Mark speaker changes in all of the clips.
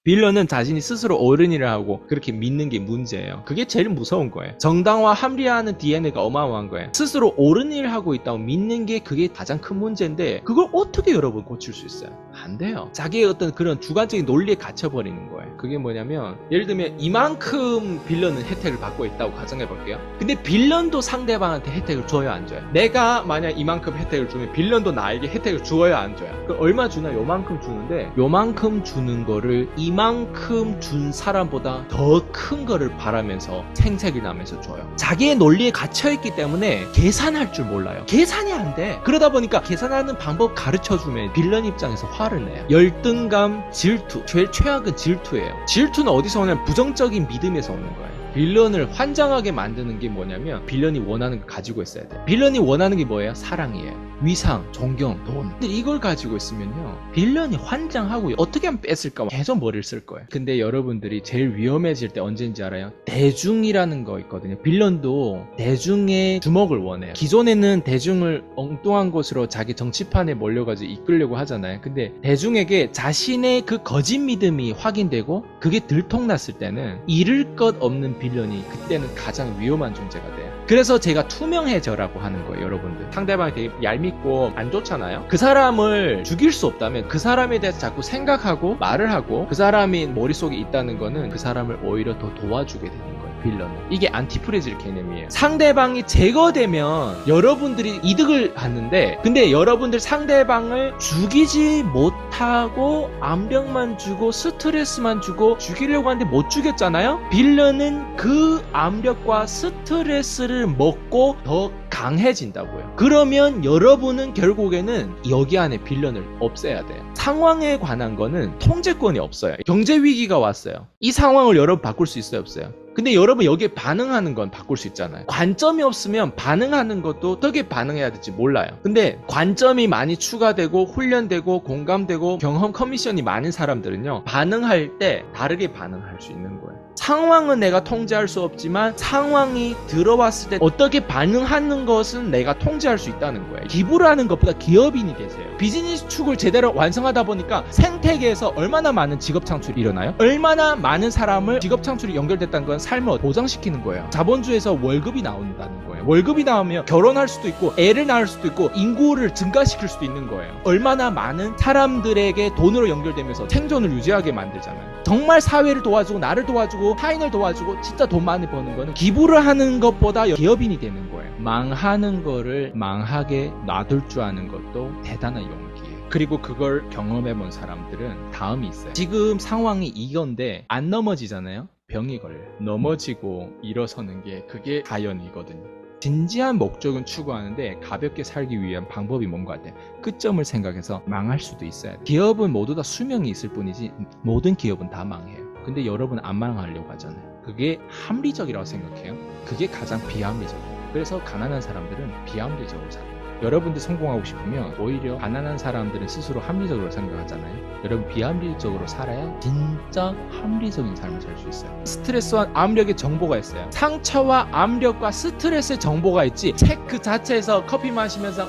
Speaker 1: 빌런은 자신이 스스로 어른이라고 그렇게 믿는 게 문제예요. 그게 제일 무서운 거예요. 정당화 합리화하는 DNA가 어마어마한 거예요. 스스로 옳은 일을 하고 있다고 믿는 게 그게 가장 큰 문제인데 그걸 어떻게 여러분 고칠 수 있어요? 안 돼요. 자기의 어떤 그런 주관적인 논리에 갇혀버리는 거예요. 그게 뭐냐면 예를 들면 이만큼 빌런은 혜택을 받고 있다고 가정해 볼게요. 근데 빌런도 상대방한테 혜택을 줘요, 안 줘요? 내가 만약 이만큼 혜택을 주면 빌런도 나에게 혜택을 주어요, 안 줘요? 그럼 얼마 주나? 요만큼 주는데 요만큼 주는 거를 이만큼 준 사람보다 더 큰 거를 바라면서 생색이 나면서 줘요. 자기의 논리에 갇혀있기 때문에 계산할 줄 몰라요. 계산이 안 돼. 그러다 보니까 계산하는 방법 가르쳐주면 빌런 입장에서 화를 내요. 열등감, 질투. 제일 최악은 질투예요. 질투는 어디서 오냐면 부정적인 믿음에서 오는 거예요. 빌런을 환장하게 만드는 게 뭐냐면 빌런이 원하는 걸 가지고 있어야 돼. 빌런이 원하는 게 뭐예요? 사랑이에요. 위상, 존경, 돈. 근데 이걸 가지고 있으면요, 빌런이 환장하고 어떻게 하면 뺐을까 계속 머리를 쓸 거예요. 근데 여러분들이 제일 위험해질 때 언제인지 알아요? 대중이라는 거 있거든요. 빌런도 대중의 주목을 원해요. 기존에는 대중을 엉뚱한 곳으로 자기 정치판에 몰려가지고 이끌려고 하잖아요. 근데 대중에게 자신의 그 거짓 믿음이 확인되고 그게 들통났을 때는 잃을 것 없는 빌런이 그때는 가장 위험한 존재가 돼요. 그래서 제가 투명해져라고 하는 거예요. 여러분들, 상대방이 되게 얄밉고 안 좋잖아요. 그 사람을 죽일 수 없다면 그 사람에 대해서 자꾸 생각하고 말을 하고 그 사람이 머릿속에 있다는 거는 그 사람을 오히려 더 도와주게 되는 거예요. 빌런은. 이게 안티프레질 개념이에요. 상대방이 제거되면 여러분들이 이득을 받는데, 근데 여러분들 상대방을 죽이지 못하고 암벽만 주고 스트레스만 주고 죽이려고 하는데 못 죽였잖아요. 빌런은 그 암벽과 스트레스를 먹고 더 강해진다고요. 그러면 여러분은 결국에는 여기 안에 빌런을 없애야 돼요. 상황에 관한 거는 통제권이 없어요. 경제 위기가 왔어요. 이 상황을 여러분 바꿀 수 있어요, 없어요? 근데 여러분 여기에 반응하는 건 바꿀 수 있잖아요. 관점이 없으면 반응하는 것도 어떻게 반응해야 될지 몰라요. 근데 관점이 많이 추가되고 훈련되고 공감되고 경험 커미션이 많은 사람들은요, 반응할 때 다르게 반응할 수 있는 거예요. 상황은 내가 통제할 수 없지만 상황이 들어왔을 때 어떻게 반응하는 것은 내가 통제할 수 있다는 거예요. 기부를 하는 것보다 기업인이 되세요. 비즈니스 축을 제대로 완성하다 보니까 생태계에서 얼마나 많은 직업 창출이 일어나요? 얼마나 많은 사람을 직업 창출이 연결됐다는 건 삶을 보장시키는 거예요. 자본주의에서 월급이 나온다는 거예요. 월급이 나오면 결혼할 수도 있고 애를 낳을 수도 있고 인구를 증가시킬 수도 있는 거예요. 얼마나 많은 사람들에게 돈으로 연결되면서 생존을 유지하게 만들잖아요. 정말 사회를 도와주고 나를 도와주고 타인을 도와주고 진짜 돈 많이 버는 거는 기부를 하는 것보다 기업인이 되는 거예요. 망하는 거를 망하게 놔둘 줄 아는 것도 대단한 용기예요. 그리고 그걸 경험해본 사람들은 다음이 있어요. 지금 상황이 이건데 안 넘어지잖아요. 병이 걸려요. 넘어지고 일어서는 게 그게 자연이거든요. 진지한 목적은 추구하는데 가볍게 살기 위한 방법이 뭔가 같아요. 끝점을 생각해서 망할 수도 있어야 돼요. 기업은 모두 다 수명이 있을 뿐이지 모든 기업은 다 망해요. 근데 여러분 안 망하려고 하잖아요. 그게 합리적이라고 생각해요. 그게 가장 비합리적이에요. 그래서 가난한 사람들은 비합리적으로 살아요. 여러분들 성공하고 싶으면 오히려 가난한 사람들은 스스로 합리적으로 생각하잖아요. 여러분 비합리적으로 살아야 진짜 합리적인 삶을 살 수 있어요. 스트레스와 압력의 정보가 있어요. 상처와 압력과 스트레스의 정보가 있지 책 그 자체에서 커피 마시면서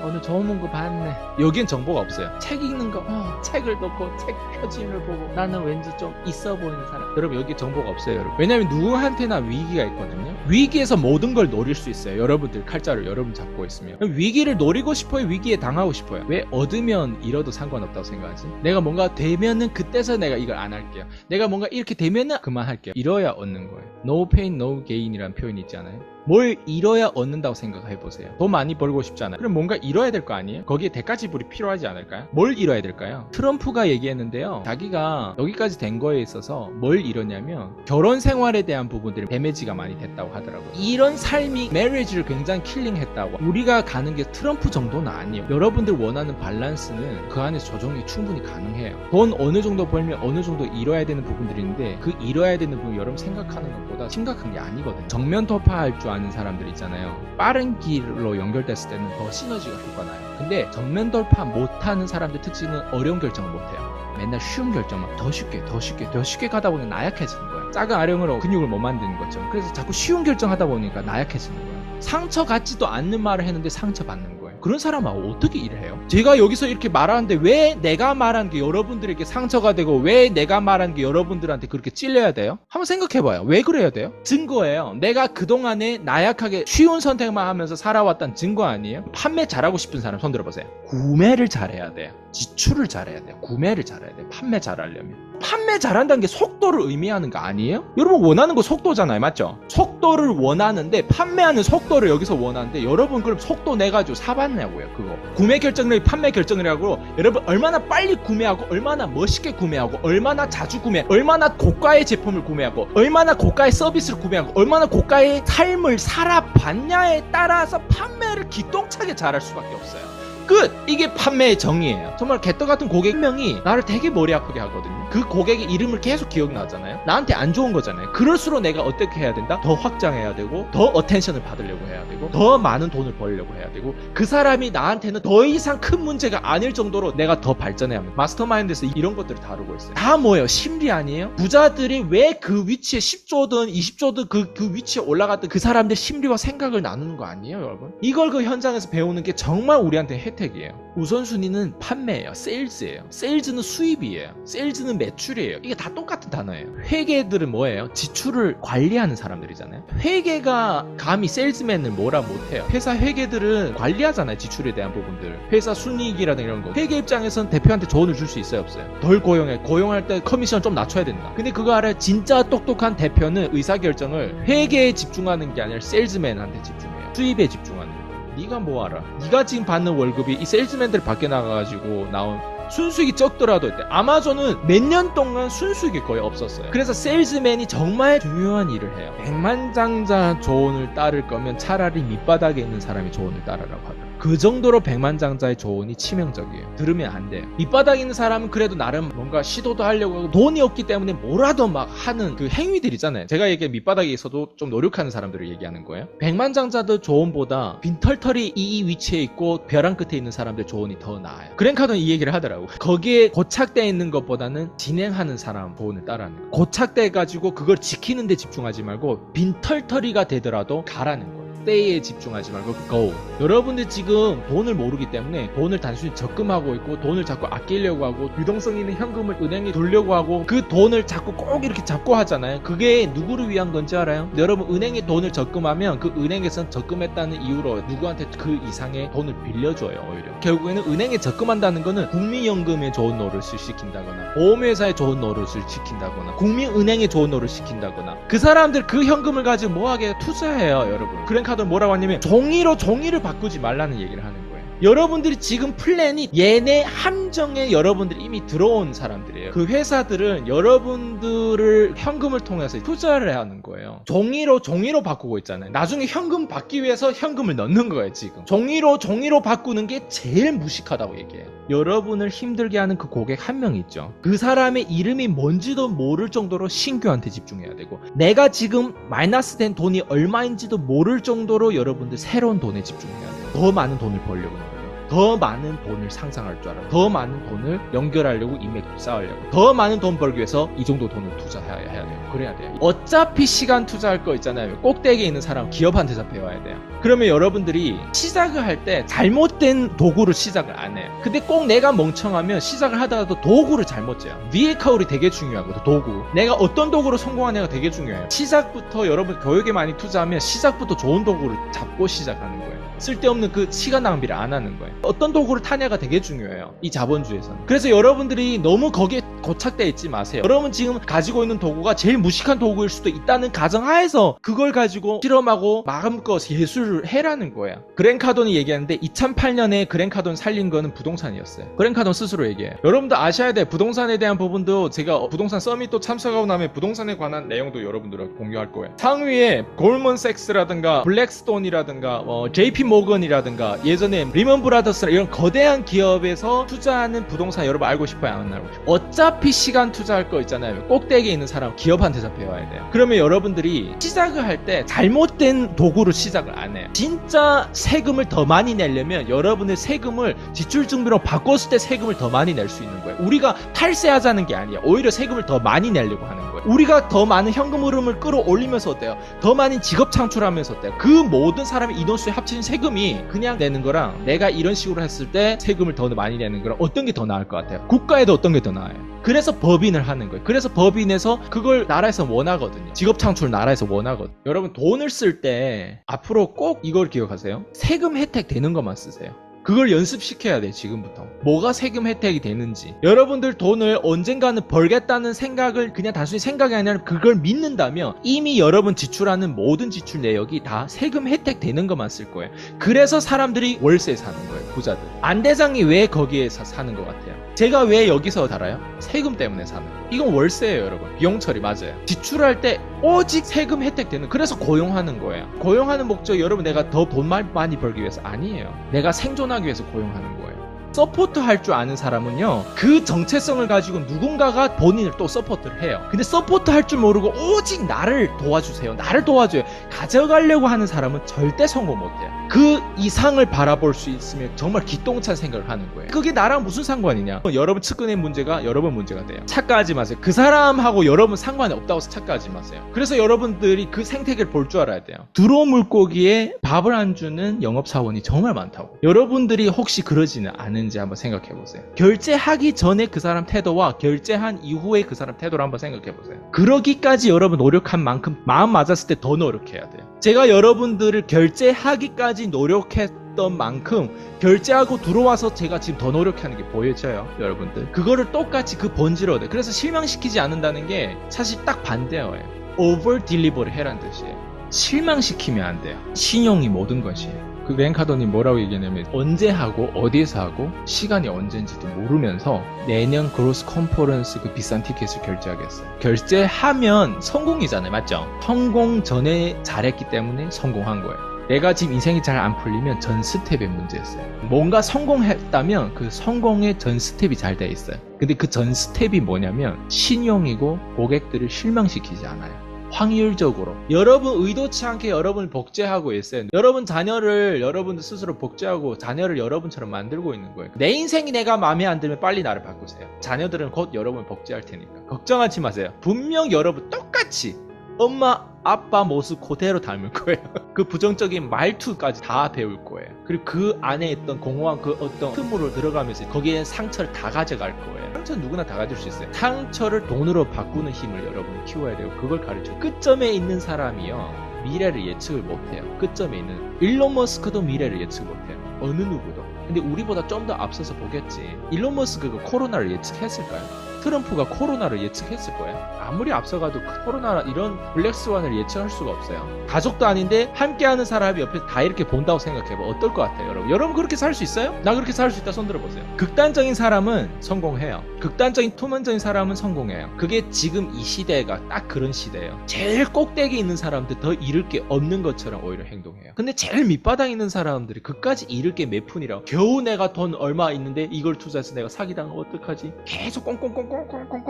Speaker 1: 오늘 좋은 거 봤네, 여기엔 정보가 없어요. 책 읽는 거 책을 놓고 책 표지를 보고 나는 왠지 좀 있어 보이는 사람, 여러분 여기 정보가 없어요. 여러분. 왜냐면 누구한테나 위기가 있거든요. 위기에서 모든 걸 노릴 수 있어요. 여러분들 칼자루 여러분 잡고 있으면. 위기를 노리고 싶어요? 위기에 당하고 싶어요? 왜 얻으면 잃어도 상관없다고 생각하지? 내가 뭔가 되면은 그때서 내가 이걸 안 할게요. 내가 뭔가 이렇게 되면은 그만할게요. 잃어야 얻는 거예요. No pain, no gain이라는 표현이 있지 않아요? 뭘 잃어야 얻는다고 생각해보세요. 돈 많이 벌고 싶잖아요. 그럼 뭔가 잃어야 될 거 아니에요? 거기에 대가지불이 필요하지 않을까요? 뭘 잃어야 될까요? 트럼프가 얘기했는데요, 자기가 여기까지 된 거에 있어서 뭘 잃었냐면 결혼 생활에 대한 부분들이 데미지가 많이 됐다고 하더라고요. 이런 삶이 메리지를 굉장히 킬링했다고. 우리가 가는 게 트럼프 정도는 아니에요. 여러분들 원하는 밸런스는 그 안에서 조정이 충분히 가능해요. 돈 어느 정도 벌면 어느 정도 잃어야 되는 부분들이 있는데 그 잃어야 되는 부분 여러분 생각하는 것보다 심각한 게 아니거든요. 정면 돌파할 줄 아는 사람들 있잖아요. 빠른 길로 연결됐을 때는 더 시너지가 효과나요. 근데 정면 돌파 못하는 사람들 특징은 어려운 결정을 못해요. 맨날 쉬운 결정만 더 쉽게 가다 보면 나약해지는 거예요. 작은 아령으로 근육을 못 만드는 것처럼. 그래서 자꾸 쉬운 결정하다 보니까 나약해지는 거예요. 상처 같지도 않는 말을 했는데 상처받는 거예요. 그런 사람하고 어떻게 일을 해요? 제가 여기서 이렇게 말하는데 왜 내가 말한 게 여러분들에게 상처가 되고 왜 내가 말한 게 여러분들한테 그렇게 찔려야 돼요? 한번 생각해봐요. 왜 그래야 돼요? 증거예요. 내가 그동안에 나약하게 쉬운 선택만 하면서 살아왔던 증거 아니에요? 판매 잘하고 싶은 사람 손 들어보세요. 구매를 잘해야 돼요. 지출을 잘해야 돼요. 구매를 잘해야 돼요. 판매 잘하려면. 판매 잘한다는 게 속도를 의미하는 거 아니에요? 여러분 원하는 거 속도잖아요. 맞죠? 속도를 원하는데 판매하는 속도를 여기서 원하는데 여러분 그럼 속도 내가지고 사봤냐고요. 그거 구매 결정률이 판매 결정률이라고 여러분 얼마나 빨리 구매하고 얼마나 멋있게 구매하고 얼마나 자주 구매 얼마나 고가의 제품을 구매하고 얼마나 고가의 서비스를 구매하고 얼마나 고가의 삶을 살아봤냐에 따라서 판매를 기똥차게 잘할 수밖에 없어요. 끝! 이게 판매의 정의예요. 정말 개떡같은 고객 한 명이 나를 되게 머리 아프게 하거든요. 그 고객의 이름을 계속 기억나잖아요. 나한테 안 좋은 거잖아요. 그럴수록 내가 어떻게 해야 된다? 더 확장해야 되고 더 어텐션을 받으려고 해야 되고 더 많은 돈을 벌려고 해야 되고 그 사람이 나한테는 더 이상 큰 문제가 아닐 정도로 내가 더 발전해야 합니다. 마스터마인드에서 이런 것들을 다루고 있어요. 다 뭐예요? 심리 아니에요? 부자들이 왜 그 위치에 10조든 20조든 그 위치에 올라갔던 그 사람들 심리와 생각을 나누는 거 아니에요, 여러분? 이걸 그 현장에서 배우는 게 정말 우리한테 혜택이에요. 우선순위는 판매예요. 세일즈예요. 세일즈는 수입이에요. 세일즈는 매출이에요. 이게 다 똑같은 단어예요. 회계들은 뭐예요? 지출을 관리하는 사람들이잖아요. 회계가 감히 세일즈맨을 뭐라 못해요. 회사 회계들은 관리하잖아요. 지출에 대한 부분들. 회사 순이익이라든가 이런 거. 회계 입장에서는 대표한테 조언을 줄 수 있어요, 없어요? 덜 고용해. 고용할 때 커미션 좀 낮춰야 된다. 근데 그거 알아요? 진짜 똑똑한 대표는 의사결정을 회계에 집중하는 게 아니라 세일즈맨한테 집중해요. 수입에 집중하는 거. 네가 뭐 알아? 네가 지금 받는 월급이 이 세일즈맨들 밖에 나가가지고 나온 순수익이 적더라도 아마존은 몇 년 동안 순수익이 거의 없었어요. 그래서 세일즈맨이 정말 중요한 일을 해요. 백만장자 조언을 따를 거면 차라리 밑바닥에 있는 사람이 조언을 따르라고 하더라고요. 그 정도로 백만장자의 조언이 치명적이에요. 들으면 안 돼요. 밑바닥에 있는 사람은 그래도 나름 뭔가 시도도 하려고 하고 돈이 없기 때문에 뭐라도 막 하는 그 행위들이잖아요. 제가 얘기한 밑바닥에 있어도 좀 노력하는 사람들을 얘기하는 거예요. 백만장자들 조언보다 빈털털이 이 위치에 있고 벼랑 끝에 있는 사람들 조언이 더 나아요. 그랜카드는 이 얘기를 하더라고요. 거기에 고착되어 있는 것보다는 진행하는 사람 조언을 따라하는 거예요. 고착돼 가지고 그걸 지키는 데 집중하지 말고 빈털터리가 되더라도 가라는 거예요. 때에 집중하지 말고 go. 여러분들 지금 돈을 모르기 때문에 돈을 단순히 적금하고 있고 돈을 자꾸 아끼려고 하고 유동성 있는 현금을 은행에 돌려고 하고 그 돈을 자꾸 꼭 이렇게 잡고 하잖아요. 그게 누구를 위한 건지 알아요? 여러분 은행에 돈을 적금하면 그 은행에선 적금했다는 이유로 누구한테 그 이상의 돈을 빌려줘요. 오히려 결국에는 은행에 적금한다는 거는 국민연금에 좋은 노릇을 시킨다거나 보험회사에 좋은 노릇을 시킨다거나 국민은행에 좋은 노릇을 시킨다거나 그 사람들 그 현금을 가지고 뭐하게 투자해요. 여러분 그러니까 뭐라고 하냐면 종이를 바꾸지 말라는 얘기를 하는 거예요. 여러분들이 지금 플랜이 얘네 함정에 여러분들이 이미 들어온 사람들이에요. 그 회사들은 여러분들을 현금을 통해서 투자를 하는 거예요. 종이로 바꾸고 있잖아요. 나중에 현금 받기 위해서 현금을 넣는 거예요. 지금 종이로 바꾸는 게 제일 무식하다고 얘기해요. 여러분을 힘들게 하는 그 고객 한 명 있죠. 그 사람의 이름이 뭔지도 모를 정도로 신규한테 집중해야 되고 내가 지금 마이너스 된 돈이 얼마인지도 모를 정도로 여러분들 새로운 돈에 집중해야 돼요. 더 많은 돈을 벌려고 해요. 더 많은 돈을 상상할 줄 알아요. 더 많은 돈을 연결하려고 인맥도 쌓으려고 더 많은 돈 벌기 위해서 이 정도 돈을 투자해야 돼요. 그래야 돼요. 어차피 시간 투자할 거 있잖아요. 꼭대기에 있는 사람 기업한테서 배워야 돼요. 그러면 여러분들이 시작을 할 때 잘못된 도구를 시작을 안 해요. 근데 꼭 내가 멍청하면 시작을 하다가도 도구를 잘못 재요. 비에카울이 되게 중요하거든. 도구. 내가 어떤 도구로 성공하냐가 되게 중요해요. 시작부터 여러분 교육에 많이 투자하면 시작부터 좋은 도구를 잡고 시작하는 거예요. 쓸데없는 그 시간 낭비를 안 하는 거예요. 어떤 도구를 타냐가 되게 중요해요. 이 자본주의에서는. 그래서 여러분들이 너무 거기에 고착되어 있지 마세요. 여러분 지금 가지고 있는 도구가 제일 무식한 도구일 수도 있다는 가정하에서 그걸 가지고 실험하고 마음껏 예술을 해라는 거야. 그랜카돈이 얘기하는데 2008년에 그랜카돈 살린 거는 부동산이었어요. 그랜카돈 스스로 얘기해요. 여러분도 아셔야 돼. 부동산에 대한 부분도 제가 부동산 서밋도 참석하고 나면 부동산에 관한 내용도 여러분들과 공유할 거예요. 상위에 골먼색스라든가 블랙스톤이라든가 JP 모건이라든가 예전에 리먼 브라더스나 이런 거대한 기업에서 투자하는 부동산 여러분 알고 싶어요? 안 알고 싶어요? 어차피 시간 투자할 거 있잖아요. 꼭대기에 있는 사람 기업한테서 배워야 돼요. 그러면 여러분들이 시작을 할 때 잘못된 도구로 시작을 안 해요. 진짜 세금을 더 많이 내려면 여러분의 세금을 지출증비로 바꿨을 때 세금을 더 많이 낼 수 있는 거예요. 우리가 탈세하자는 게 아니에요. 오히려 세금을 더 많이 내려고 하는 거예요. 우리가 더 많은 현금 흐름을 끌어올리면서 어때요? 더 많은 직업 창출하면서 어때요? 그 모든 사람의 인원수에 합친 세금이 그냥 내는 거랑 내가 이런 식으로 했을 때 세금을 더 많이 내는 거랑 어떤 게 더 나을 것 같아요? 국가에도 어떤 게 더 나아요? 그래서 법인을 하는 거예요. 그래서 법인에서 그걸 나라에서 원하거든요. 직업 창출 나라에서 원하거든요. 여러분 돈을 쓸 때 앞으로 꼭 이걸 기억하세요. 세금 혜택 되는 것만 쓰세요. 그걸 연습시켜야 돼, 지금부터. 뭐가 세금 혜택이 되는지. 여러분들 돈을 언젠가는 벌겠다는 생각을 그냥 단순히 생각이 아니라 그걸 믿는다면 이미 여러분 지출하는 모든 지출 내역이 다 세금 혜택 되는 것만 쓸 거예요. 그래서 사람들이 월세에 사는 거예요, 부자들. 안대장이 왜 거기에 사는 것 같아요? 제가 왜 여기서 살아요? 세금 때문에 사는 거예요. 이건 월세예요, 여러분. 비용 처리 맞아요. 지출할 때 오직 세금 혜택 되는, 그래서 고용하는 거예요. 고용하는 목적이 여러분 내가 더 돈 많이 벌기 위해서 아니에요. 내가 생존하기 위해서 고용하는 거예요. 서포트 할 줄 아는 사람은요, 그 정체성을 가지고 누군가가 본인을 또 서포트를 해요. 근데 서포트 할 줄 모르고 오직 나를 도와주세요, 나를 도와줘요, 가져가려고 하는 사람은 절대 성공 못해요. 그 이상을 바라볼 수 있으면 정말 기똥찬 생각을 하는 거예요. 그게 나랑 무슨 상관이냐. 여러분 측근의 문제가 여러분 문제가 돼요. 착각하지 마세요. 그 사람하고 여러분 상관이 없다고 착각하지 마세요. 그래서 여러분들이 그 생태계를 볼 줄 알아야 돼요. 두로 물고기에 밥을 안 주는 영업사원이 정말 많다고. 여러분들이 혹시 그러지는 않은지 한번 생각해 보세요. 결제하기 전에 그 사람 태도와 결제한 이후에 그 사람 태도를 한번 생각해 보세요. 그러기까지 여러분 노력한 만큼 마음 맞았을 때 더 노력해야 돼요. 제가 여러분들을 결제하기까지 노력했던 만큼 결제하고 들어와서 제가 지금 더 노력하는 게 보여져요, 여러분들. 그거를 똑같이 그 본질을 얻어요. 그래서 실망시키지 않는다는 게 사실 딱 반대예요. 오버 딜리버를 해라는 뜻이에요. 실망시키면 안 돼요. 신용이 모든 것이에요. 그 랭카더님 뭐라고 얘기하냐면 언제 하고 어디에서 하고 시간이 언제인지도 모르면서 내년 그로스 컨퍼런스 그 비싼 티켓을 결제하겠어요. 결제하면 성공이잖아요, 맞죠? 성공 전에 잘했기 때문에 성공한 거예요. 내가 지금 인생이 잘 안 풀리면 전 스텝의 문제였어요. 뭔가 성공했다면 그 성공의 전 스텝이 잘 돼 있어요. 근데 그 전 스텝이 뭐냐면 신용이고 고객들을 실망시키지 않아요. 확률적으로 여러분 의도치 않게 여러분을 복제하고 있어요. 여러분 자녀를 여러분들 스스로 복제하고 자녀를 여러분처럼 만들고 있는 거예요. 내 인생이 내가 마음에 안 들면 빨리 나를 바꾸세요. 자녀들은 곧 여러분을 복제할 테니까 걱정하지 마세요. 분명 여러분 똑같이 엄마 아빠 모습 그대로 닮을 거예요. 그 부정적인 말투까지 다 배울 거예요. 그리고 그 안에 있던 공허한 그 어떤 틈으로 들어가면서 거기에 상처를 다 가져갈 거예요. 상처는 누구나 다 가질 수 있어요. 상처를 돈으로 바꾸는 힘을 여러분이 키워야 돼요. 그걸 가르쳐요. 끝점에 있는 사람이요, 미래를 예측을 못해요. 끝점에 있는 일론 머스크도 미래를 예측 못해요. 어느 누구도. 근데 우리보다 좀 더 앞서서 보겠지. 일론 머스크가 코로나를 예측했을까요? 트럼프가 코로나를 예측했을 거예요. 아무리 앞서가도 코로나 이런 블랙스완을 예측할 수가 없어요. 가족도 아닌데 함께하는 사람이 옆에서 다 이렇게 본다고 생각해봐. 어떨 것 같아요, 여러분? 여러분 그렇게 살 수 있어요? 나 그렇게 살 수 있다 손 들어보세요. 극단적인 사람은 성공해요. 극단적인 투명적인 사람은 성공해요. 그게 지금 이 시대가 딱 그런 시대예요. 제일 꼭대기에 있는 사람들 더 잃을 게 없는 것처럼 오히려 행동해요. 근데 제일 밑바닥에 있는 사람들이 그까지 잃을 게 몇 푼이라고. 겨우 내가 돈 얼마 있는데 이걸 투자해서 내가 사기당하면 어떡하지? 계속 꽁꽁꽁꽁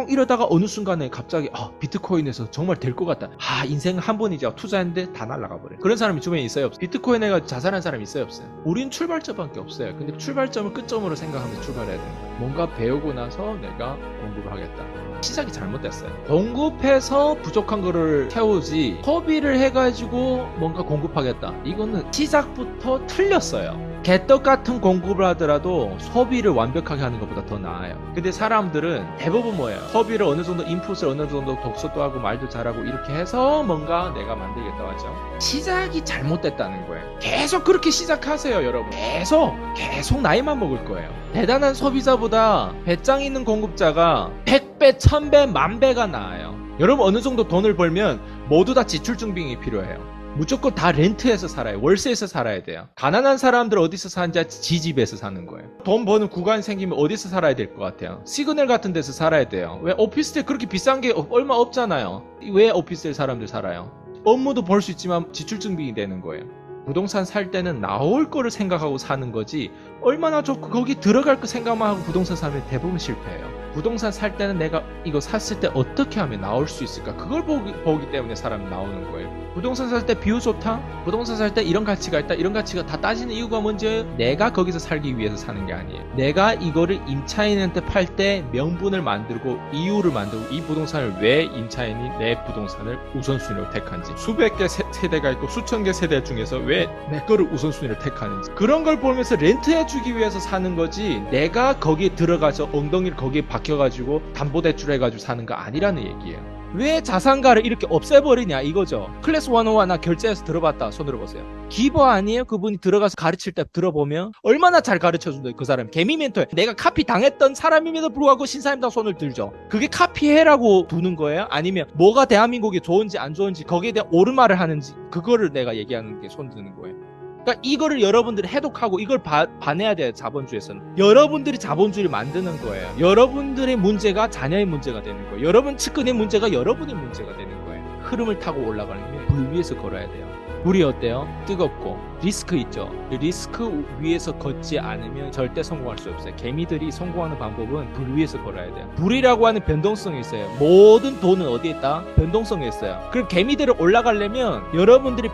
Speaker 1: 이러다가 어느 순간에 갑자기 비트코인에서 정말 될 것 같다. 인생 한 번이죠. 투자했는데 다 날아가 버려요. 그런 사람이 주변에 있어요, 없어요? 비트코인에 가지고 자살한 사람이 있어요, 없어요? 우린 출발점밖에 없어요. 근데 출발점을 끝점으로 생각하면서 출발해야 되는 거예요. 뭔가 배우고 나서 내가 공부를 하겠다. 시작이 잘못됐어요. 공급해서 부족한 거를 채우지 소비를 해가지고 뭔가 공급하겠다, 이거는 시작부터 틀렸어요. 개떡 같은 공급을 하더라도 소비를 완벽하게 하는 것보다 더 나아요. 근데 사람들은 대부분 뭐예요? 소비를 어느 정도 인풋을 어느 정도 독서도 하고 말도 잘하고 이렇게 해서 뭔가 내가 만들겠다고 하죠. 시작이 잘못됐다는 거예요. 계속 그렇게 시작하세요, 여러분. 계속 나이만 먹을 거예요. 대단한 소비자보다 배짱 있는 공급자가 100배, 1000배, 10,000배가 나아요. 여러분 어느 정도 돈을 벌면 모두 다 지출 준비가 필요해요. 무조건 다 렌트해서 살아요. 월세에서 살아야 돼요. 가난한 사람들 어디서 사는지 지 집에서 사는 거예요. 돈 버는 구간 생기면 어디서 살아야 될 것 같아요? 시그널 같은 데서 살아야 돼요. 왜? 오피스텔 그렇게 비싼 게 얼마 없잖아요. 왜 오피스텔 사람들 살아요? 업무도 벌 수 있지만 지출 준비가 되는 거예요. 부동산 살 때는 나올 거를 생각하고 사는 거지 얼마나 좋고 거기 들어갈 거 생각만 하고 부동산 사면 대부분 실패해요. 부동산 살 때는 내가 이거 샀을 때 어떻게 하면 나올 수 있을까? 그걸 보기 때문에 사람이 나오는 거예요. 부동산 살 때 비율 좋다? 부동산 살 때 이런 가치가 있다? 이런 가치가 다 따지는 이유가 뭔지 내가 거기서 살기 위해서 사는 게 아니에요. 내가 이거를 임차인한테 팔 때 명분을 만들고 이유를 만들고 이 부동산을 왜 임차인이 내 부동산을 우선순위로 택한지, 수백 개 세대가 있고 수천 개 세대 중에서 왜 내 거를 우선순위를 택하는지, 그런 걸 보면서 렌트해주기 위해서 사는 거지 내가 거기에 들어가서 엉덩이를 거기에 박혀가지고 담보대출 해가지고 사는 거 아니라는 얘기예요. 왜 자산가를 이렇게 없애버리냐 이거죠. 클래스 101 나 결제해서 들어봤다. 손들어 보세요. 기버 아니에요? 그분이 들어가서 가르칠 때 들어보면 얼마나 잘 가르쳐준다. 그 사람 개미 멘토야. 내가 카피 당했던 사람임에도 불구하고 신사임당 손을 들죠. 그게 카피해라고 두는 거예요? 아니면 뭐가 대한민국이 좋은지 안 좋은지 거기에 대한 옳은 말을 하는지 그거를 내가 얘기하는 게 손 드는 거예요. 그러니까 이거를 여러분들이 해독하고 이걸 반해야 돼요. 자본주의에서는 여러분들이 자본주의를 만드는 거예요. 여러분들의 문제가 자녀의 문제가 되는 거예요. 여러분 측근의 문제가 여러분의 문제가 되는 거예요. 흐름을 타고 올라가려면 불 위에서 걸어야 돼요. 불이 어때요? 뜨겁고 리스크 있죠. 리스크 위에서 걷지 않으면 절대 성공할 수 없어요. 개미들이 성공하는 방법은 불 위에서 걸어야 돼요. 불이라고 하는 변동성이 있어요. 모든 돈은 어디에 있다? 변동성에 있어요. 그럼 개미들을 올라가려면 여러분들이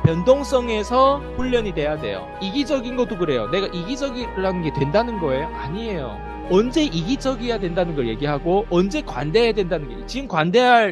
Speaker 1: 변동성에서 훈련이 돼야 돼요. 이기적인 것도 그래요. 내가 이기적이라는 게 된다는 거예요? 아니에요. 언제 이기적이어야 된다는 걸 얘기하고 언제 관대해야 된다는 게, 지금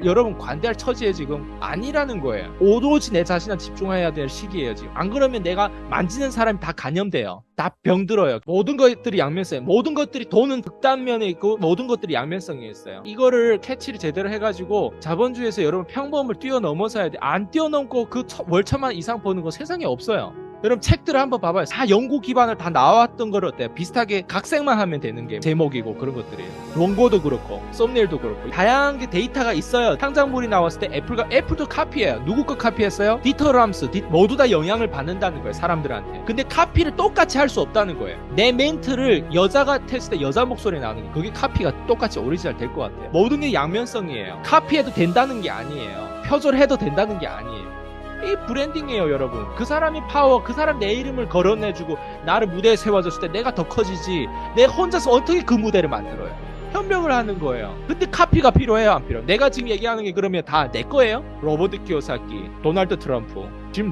Speaker 1: 여러분 관대할 처지에 지금 아니라는 거예요. 오로지 내 자신한테 집중해야 될 시기예요 지금. 안 그러면 내가 만지는 사람이 다 감염돼요. 다 병들어요. 모든 것들이 양면성이에요. 모든 것들이 돈은 극단면에 있고 모든 것들이 양면성에 있어요. 이거를 캐치를 제대로 해가지고 자본주의에서 여러분 평범을 뛰어넘어서야 돼. 안 뛰어넘고 그 월천만 이상 버는 거 세상에 없어요. 여러분 책들을 한번 봐봐요. 다 연구 기반을 다 나왔던 걸 어때요? 비슷하게 각색만 하면 되는 게 제목이고 그런 것들이에요. 원고도 그렇고 썸네일도 그렇고 다양한 게 데이터가 있어요. 창작물이 나왔을 때 애플도 카피해요. 누구 거 카피했어요? 디터 람스 모두 다 영향을 받는다는 거예요. 사람들한테. 근데 카피를 똑같이 할 수 없다는 거예요. 내 멘트를 여자가 했을 때 여자 목소리 나오는 게 그게 카피가 똑같이 오리지널 될 것 같아요. 모든 게 양면성이에요. 카피해도 된다는 게 아니에요. 표절해도 된다는 게 아니에요. 이 브랜딩이에요 여러분. 그 사람이 파워, 그 사람 내 이름을 거론해주고 나를 무대에 세워줬을 때 내가 더 커지지 내가 혼자서 어떻게 그 무대를 만들어요? 현명을 하는 거예요. 근데 카피가 필요해요 안 필요해요? 내가 지금 얘기하는 게 그러면 다 내 거예요? 로버트 키오사키, 도널드 트럼프, 짐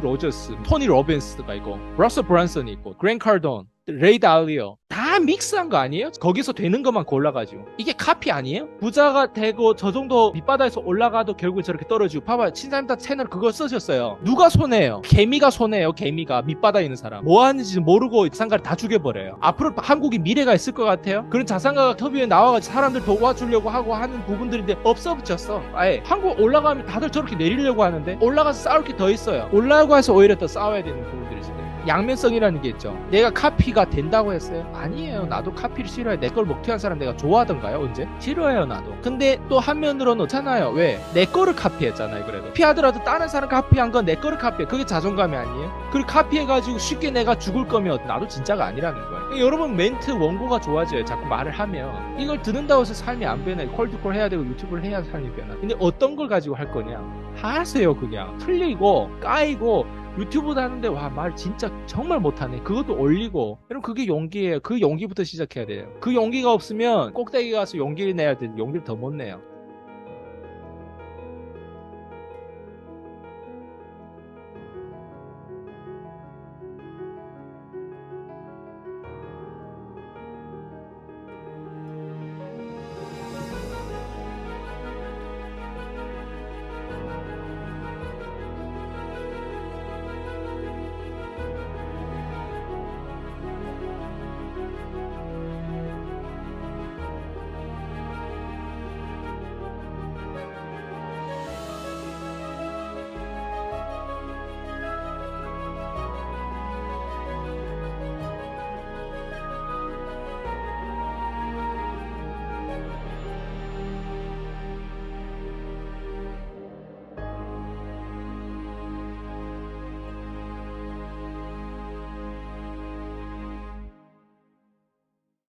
Speaker 1: 로저스, 토니 로빈스가 있고 러셀 브랜슨이 있고 그랜 카돈, 레이 달리오 다 믹스한 거 아니에요? 거기서 되는 것만 골라가지고 이게 카피 아니에요? 부자가 되고 저 정도 밑바닥에서 올라가도 결국 저렇게 떨어지고 봐봐요. 신사임당 채널 그거 쓰셨어요. 누가 손해요? 개미가 손해요. 개미가 밑바닥에 있는 사람 뭐 하는지 모르고 자산가를 다 죽여버려요. 앞으로 한국이 미래가 있을 것 같아요? 그런 자산가가 터뷰에 나와가지고 사람들 도와주려고 하고 하는 부분들인데 없어졌어. 아예 한국 올라가면 다들 저렇게 내리려고 하는데 올라가서 싸울 게 더 있어요. 올라가서 오히려 더 싸워야 되는 부분들이지. 양면성이라는 게 있죠. 내가 카피가 된다고 했어요? 아니에요. 나도 카피를 싫어해. 내 걸 먹튀한 사람 내가 좋아하던가요? 언제? 싫어해요 나도. 근데 또 한면으로는 없잖아요. 왜? 내 거를 카피했잖아요. 그래도 카피하더라도 다른 사람 카피한 건 내 거를 카피해. 그게 자존감이 아니에요? 그걸 카피해가지고 쉽게 내가 죽을 거면 나도 진짜가 아니라는 거예요. 여러분 멘트 원고가 좋아져요. 자꾸 말을 하면. 이걸 듣는다고 해서 삶이 안 변해. 콜드콜 해야 되고 유튜브를 해야 삶이 변화. 근데 어떤 걸 가지고 할 거냐? 하세요 그냥. 틀리고 까이고 유튜브도 하는데 와 말 진짜 정말 못하네. 그것도 올리고. 여러분 그게 용기예요. 그 용기부터 시작해야 돼요. 그 용기가 없으면 꼭대기 가서 용기를 내야 되는데 용기를 더 못 내요.